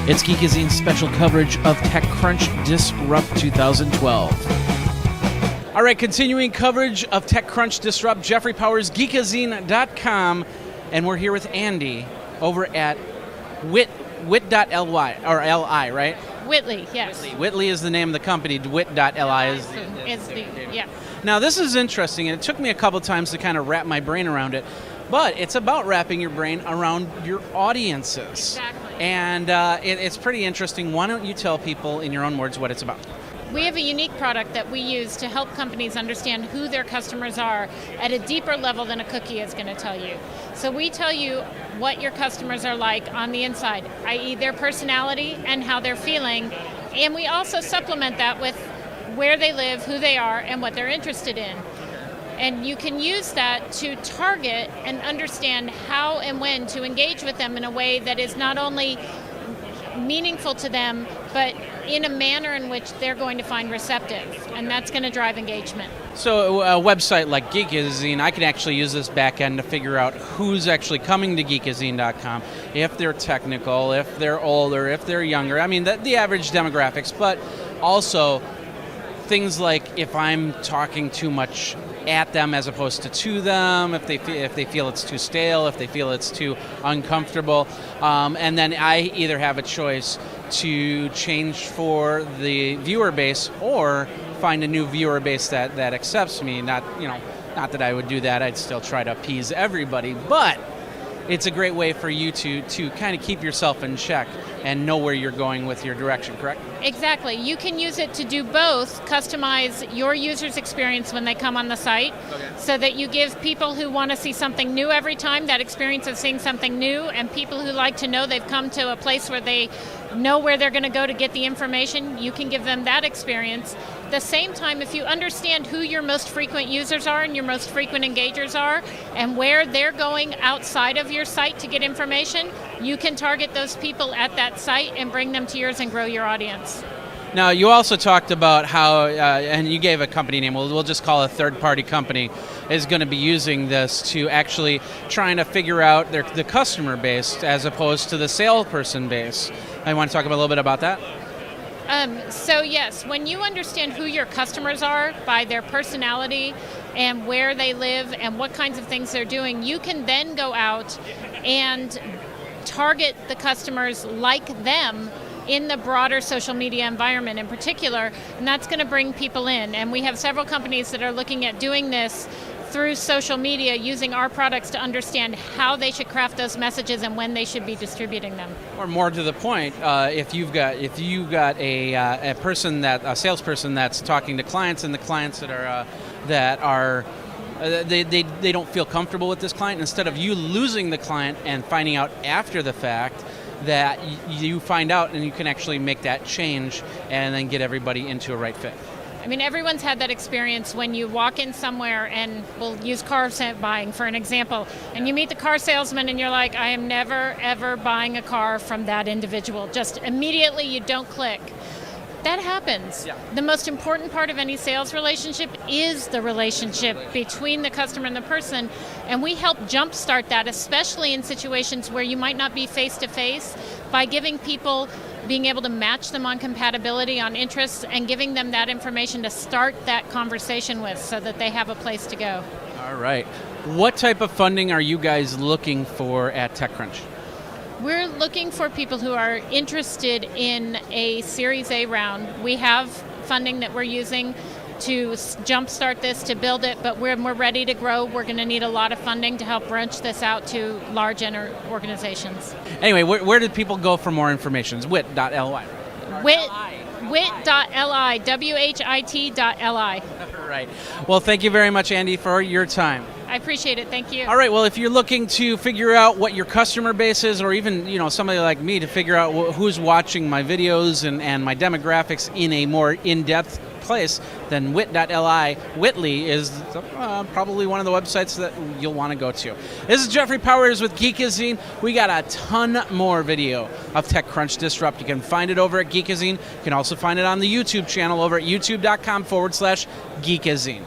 It's Geekazine's special coverage of TechCrunch Disrupt 2012. All right, continuing coverage of TechCrunch Disrupt, Jeffrey Powers, Geekazine.com, and we're here with Andy over at Whit.li, or L-I, right? Whit.li, yes. Whit.li is the name of the company. Whit.li is yeah. Now, this is interesting, and it took me a couple times to kind of wrap my brain around it, but it's about wrapping your brain around your audiences. Exactly. And it's pretty interesting. Why don't you tell people in your own words what it's about? We have a unique product that we use to help companies understand who their customers are at a deeper level than a cookie is going to tell you. So we tell you what your customers are like on the inside, i.e. their personality and how they're feeling, and we also supplement that with where they live, who they are, and what they're interested in. And you can use that to target and understand how and when to engage with them in a way that is not only meaningful to them, but in a manner in which they're going to find receptive, and that's going to drive engagement. So a website like Geekazine, I can actually use this back end to figure out who's actually coming to Geekazine.com, if they're technical, if they're older, if they're younger. I mean, the average demographics, but also things like if I'm talking too much at them as opposed to them, if they feel it's too stale, if they feel it's too uncomfortable, and then I either have a choice to change for the viewer base or find a new viewer base that accepts me. Not that I would do that. I'd still try to appease everybody, but it's a great way for you to kind of keep yourself in check and know where you're going with your direction, correct? Exactly. You can use it to do both, customize your user's experience when they come on the site, so that you give people who want to see something new every time that experience of seeing something new, and people who like to know they've come to a place where they know where they're going to go to get the information, you can give them that experience. At the same time, if you understand who your most frequent users are and your most frequent engagers are, and where they're going outside of your site to get information, you can target those people at that site and bring them to yours and grow your audience. Now, you also talked about how, and you gave a company name, we'll just call it a third-party company, is going to be using this to actually trying to figure out the customer base as opposed to the salesperson base. I want to talk a little bit about that. So yes, when you understand who your customers are by their personality and where they live and what kinds of things they're doing, you can then go out and target the customers like them in the broader social media environment in particular, and that's going to bring people in. And we have several companies that are looking at doing this through social media, using our products to understand how they should craft those messages and when they should be distributing them. Or more to the point, if you've got a salesperson that's talking to clients, and the clients that are they don't feel comfortable with this client, instead of you losing the client and finding out after the fact, that you find out and you can actually make that change and then get everybody into a right fit. I mean, everyone's had that experience when you walk in somewhere, and we'll use car buying for an example, and you meet the car salesman and you're like, I am never ever buying a car from that individual. Just immediately you don't click. That happens. Yeah. The most important part of any sales relationship is the relationship between the customer and the person, and we help jumpstart that, especially in situations where you might not be face-to-face, by giving people, being able to match them on compatibility, on interests, and giving them that information to start that conversation with so that they have a place to go. All right. What type of funding are you guys looking for at TechCrunch? We're looking for people who are interested in a Series A round. We have funding that we're using to jumpstart this, to build it, but when we're ready to grow, we're going to need a lot of funding to help branch this out to large organizations. Anyway, where did people go for more information? It's Whit.li. Whit.li, WHIT.li. Right. Well, thank you very much, Andy, for your time. I appreciate it. Thank you. All right. Well, if you're looking to figure out what your customer base is, or even somebody like me to figure out who's watching my videos and my demographics in a more in-depth place, then Whit.li, Whit.li is probably one of the websites that you'll want to go to. This is Jeffrey Powers with Geekazine. We got a ton more video of TechCrunch Disrupt. You can find it over at Geekazine. You can also find it on the YouTube channel over at youtube.com/Geekazine.